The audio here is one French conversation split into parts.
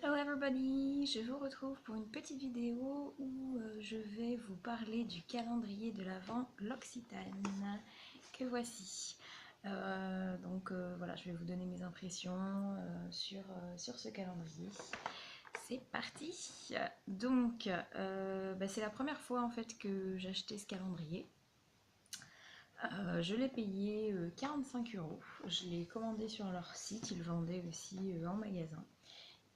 Hello everybody, je vous retrouve pour une petite vidéo où je vais vous parler du calendrier de l'Avent L'Occitane que voici. Voilà, je vais vous donner mes impressions sur ce calendrier. C'est parti. C'est la première fois en fait que j'achetais ce calendrier. Je l'ai payé 45 euros. Je l'ai commandé sur leur site, ils le vendaient aussi en magasin.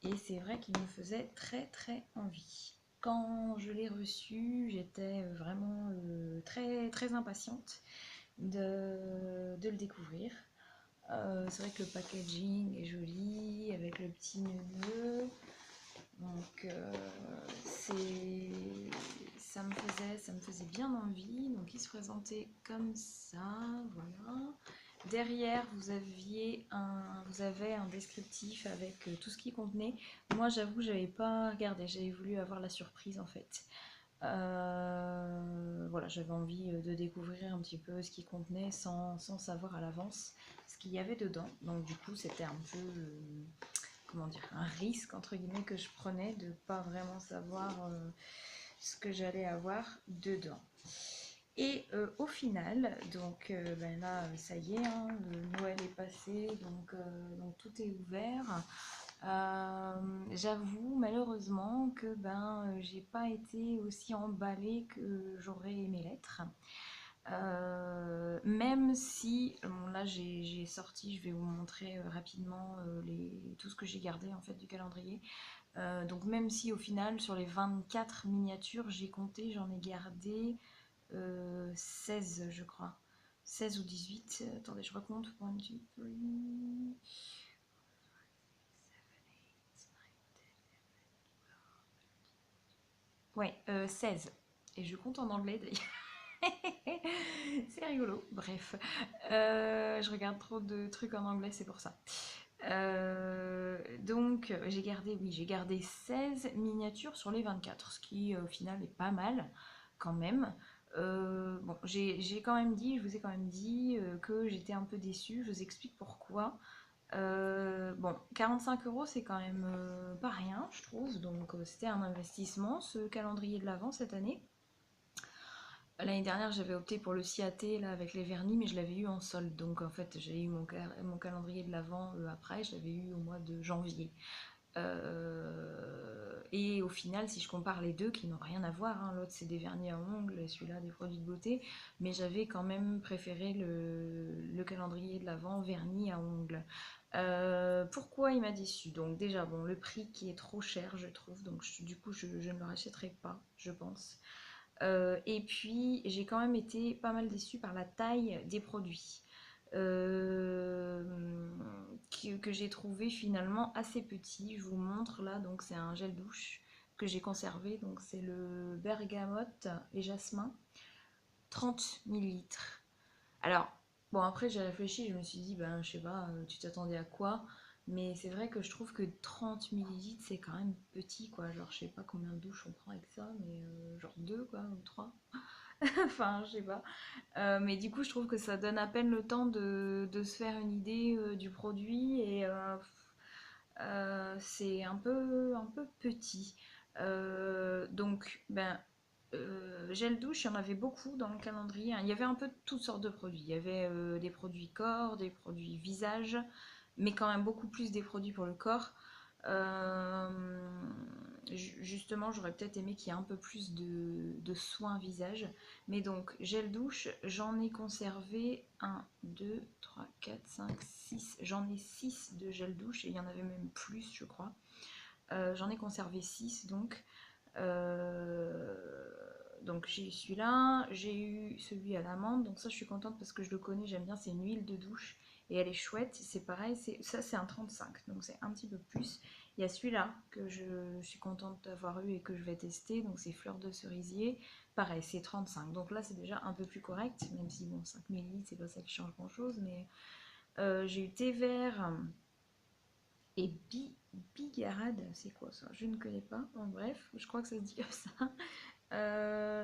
Et c'est vrai qu'il me faisait très très envie. Quand je l'ai reçu, j'étais vraiment très très impatiente de le découvrir. C'est vrai que le packaging est joli avec le petit nœud. Donc ça me faisait bien envie. Donc il se présentait comme ça, voilà. Derrière, vous avez un descriptif avec tout ce qu'il contenait. Moi, j'avoue, j'avais pas regardé, j'avais voulu avoir la surprise en fait. Voilà, j'avais envie de découvrir un petit peu ce qu'il contenait sans savoir à l'avance ce qu'il y avait dedans. Donc du coup, c'était un peu, comment dire, un risque entre guillemets que je prenais de pas vraiment savoir ce que j'allais avoir dedans. Et au final, là, ça y est, hein, le Noël est passé, donc tout est ouvert. J'avoue malheureusement que j'ai pas été aussi emballée que j'aurais aimé l'être. Même si, bon, là j'ai sorti, je vais vous montrer rapidement tout ce que j'ai gardé en fait du calendrier. Donc même si au final sur les 24 miniatures j'ai compté, j'en ai gardé 16 je crois. 16 ou 18. Attendez, je recompte. 1, 2, 3. Ouais, 16. Et je compte en anglais d'ailleurs. C'est rigolo. Bref. Je regarde trop de trucs en anglais, c'est pour ça. J'ai gardé, oui, j'ai gardé 16 miniatures sur les 24, ce qui au final est pas mal quand même. Bon, j'ai quand même dit, je vous ai quand même dit que j'étais un peu déçue, je vous explique pourquoi. Bon, 45 euros c'est quand même pas rien, je trouve, donc c'était un investissement ce calendrier de l'Avent cette année. L'année dernière, j'avais opté pour le CAT là, avec les vernis, mais je l'avais eu en solde. Donc en fait, j'ai eu mon calendrier de l'Avent après, je l'avais eu au mois de janvier. Et au final, si je compare les deux, qui n'ont rien à voir, hein, l'autre c'est des vernis à ongles et celui-là des produits de beauté, mais j'avais quand même préféré le calendrier de l'Avent vernis à ongles. Pourquoi il m'a déçu? Donc déjà, bon, le prix qui est trop cher, je trouve, donc du coup, je ne le rachèterai pas, je pense. Et puis, j'ai quand même été pas mal déçue par la taille des produits. Euh, que j'ai trouvé finalement assez petit. Je vous montre là, donc c'est un gel douche que j'ai conservé. Donc c'est le bergamote et jasmin, 30 millilitres. Alors, bon, après j'ai réfléchi, je me suis dit, ben je sais pas, tu t'attendais à quoi? Mais c'est vrai que je trouve que 30 millilitres c'est quand même petit quoi. Genre, je sais pas combien de douches on prend avec ça, mais genre 2 quoi, ou 3. Enfin, je sais pas. Mais du coup, je trouve que ça donne à peine le temps de se faire une idée du produit et c'est un peu petit. Gel douche, il y en avait beaucoup dans le calendrier, hein. Il y avait un peu toutes sortes de produits. Il y avait des produits corps, des produits visage, mais quand même beaucoup plus des produits pour le corps. Euh, Justement, j'aurais peut-être aimé qu'il y ait un peu plus de soins visage. Mais donc, gel douche, j'en ai conservé un 2 3 4 5 6. J'en ai 6 de gel douche et il y en avait même plus, je crois. J'en ai conservé 6 donc. Euh, donc j'ai eu celui-là, j'ai eu celui à l'amande, donc ça je suis contente parce que je le connais, j'aime bien, c'est une huile de douche et elle est chouette, c'est pareil, ça c'est un 35, donc c'est un petit peu plus. Il y a celui-là que je suis contente d'avoir eu et que je vais tester, donc c'est fleur de cerisier, pareil c'est 35, donc là c'est déjà un peu plus correct, même si bon 5 millilitres c'est pas ça qui change grand chose, mais j'ai eu thé vert et bigarade, c'est quoi ça? Je ne connais pas, en bref, je crois que ça se dit comme ça.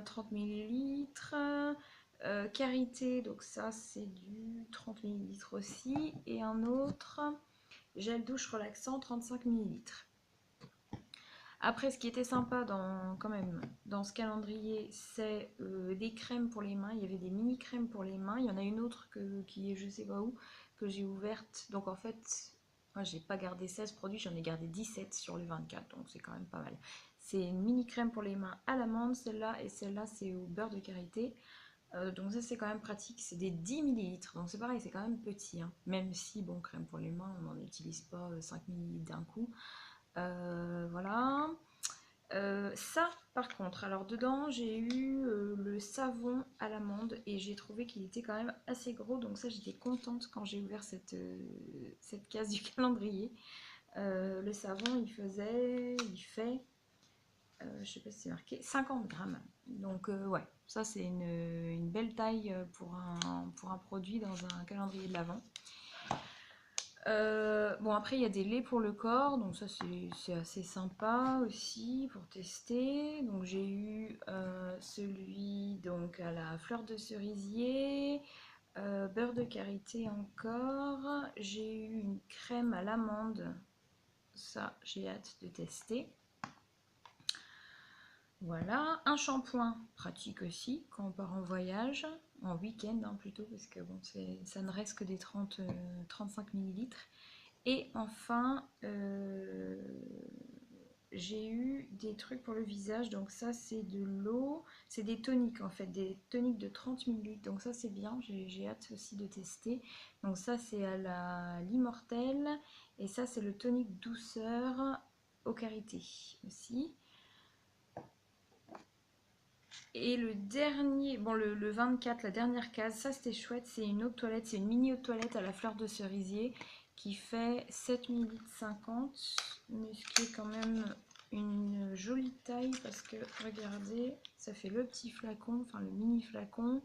30 millilitres. Karité, donc ça c'est du 30 millilitres aussi. Et un autre, gel douche relaxant, 35 millilitres. Après, ce qui était sympa quand même dans ce calendrier, c'est des crèmes pour les mains. Il y avait des mini crèmes pour les mains. Il y en a une autre qui est je sais pas où, que j'ai ouverte. Donc en fait, moi j'ai pas gardé 16 produits, j'en ai gardé 17 sur les 24. Donc c'est quand même pas mal. C'est une mini crème pour les mains à l'amande, celle-là. Et celle-là, c'est au beurre de karité. Donc ça c'est quand même pratique, c'est des 10 millilitres, donc c'est pareil, c'est quand même petit, hein. Même si, bon, crème pour les mains, on n'en utilise pas 5 millilitres d'un coup. Voilà. Ça, par contre, alors dedans, j'ai eu le savon à l'amande et j'ai trouvé qu'il était quand même assez gros. Donc ça, j'étais contente quand j'ai ouvert cette case du calendrier. Le savon, il fait, je sais pas si c'est marqué, 50 grammes. Donc ouais, ça c'est une belle taille pour un produit dans un calendrier de l'Avent. Bon, après, il y a des laits pour le corps, donc ça c'est assez sympa aussi pour tester. Donc j'ai eu celui donc à la fleur de cerisier, beurre de karité encore. J'ai eu une crème à l'amande, ça j'ai hâte de tester. Voilà, un shampoing pratique aussi quand on part en voyage, en week-end hein, plutôt, parce que bon, ça ne reste que des 35 millilitres. Et enfin, j'ai eu des trucs pour le visage. Donc ça, c'est de l'eau. C'est des toniques en fait, des toniques de 30 millilitres. Donc ça, c'est bien. J'ai hâte aussi de tester. Donc ça, c'est à l'immortelle. Et ça, c'est le tonique douceur au karité aussi. Et le dernier, bon le 24, la dernière case, ça c'était chouette, c'est une eau de toilette, c'est une mini eau de toilette à la fleur de cerisier qui fait 7 ml 50, mais ce qui est quand même une jolie taille parce que regardez, ça fait le petit flacon, enfin le mini flacon.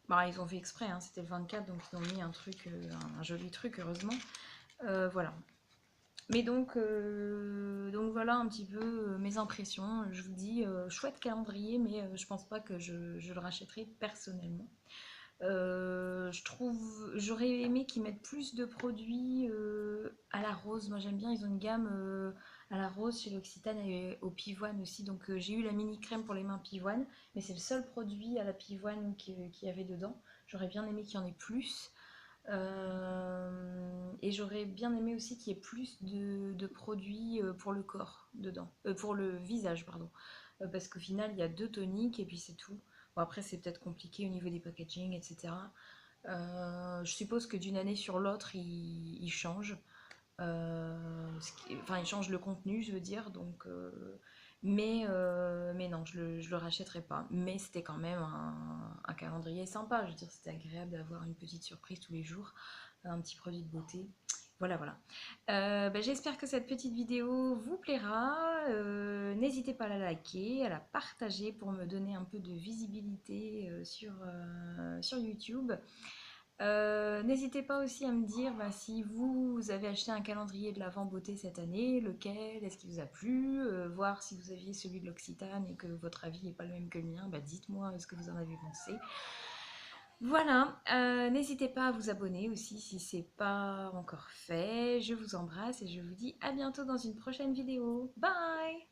Bah, ils ont fait exprès, hein, c'était le 24 donc ils ont mis un truc, un joli truc heureusement. Voilà, mais donc voilà un petit peu mes impressions. Je vous dis, chouette calendrier, mais je pense pas que je le rachèterai personnellement. Je trouve, j'aurais aimé qu'ils mettent plus de produits à la rose. Moi j'aime bien, ils ont une gamme à la rose chez l'Occitane et au pivoine aussi. Donc j'ai eu la mini crème pour les mains pivoine, mais c'est le seul produit à la pivoine qu'il y avait dedans. J'aurais bien aimé qu'il y en ait plus. Et j'aurais bien aimé aussi qu'il y ait plus de produits pour le corps dedans, pour le visage, pardon. Parce qu'au final, il y a 2 toniques et puis c'est tout. Bon, après, c'est peut-être compliqué au niveau des packaging, etc. Je suppose que d'une année sur l'autre, il change. Enfin, il change le contenu, je veux dire. Donc, mais non, je le rachèterai pas. Mais c'était quand même un calendrier sympa. Je veux dire, c'était agréable d'avoir une petite surprise tous les jours, un petit produit de beauté. Voilà, voilà. Ben, j'espère que cette petite vidéo vous plaira. N'hésitez pas à la liker, à la partager pour me donner un peu de visibilité sur YouTube. N'hésitez pas aussi à me dire bah, si vous avez acheté un calendrier de l'Avent beauté cette année, lequel, est-ce qu'il vous a plu, voir si vous aviez celui de l'Occitane et que votre avis n'est pas le même que le mien, bah, dites-moi ce que vous en avez pensé. Voilà, n'hésitez pas à vous abonner aussi si c'est pas encore fait. Je vous embrasse et je vous dis à bientôt dans une prochaine vidéo. Bye!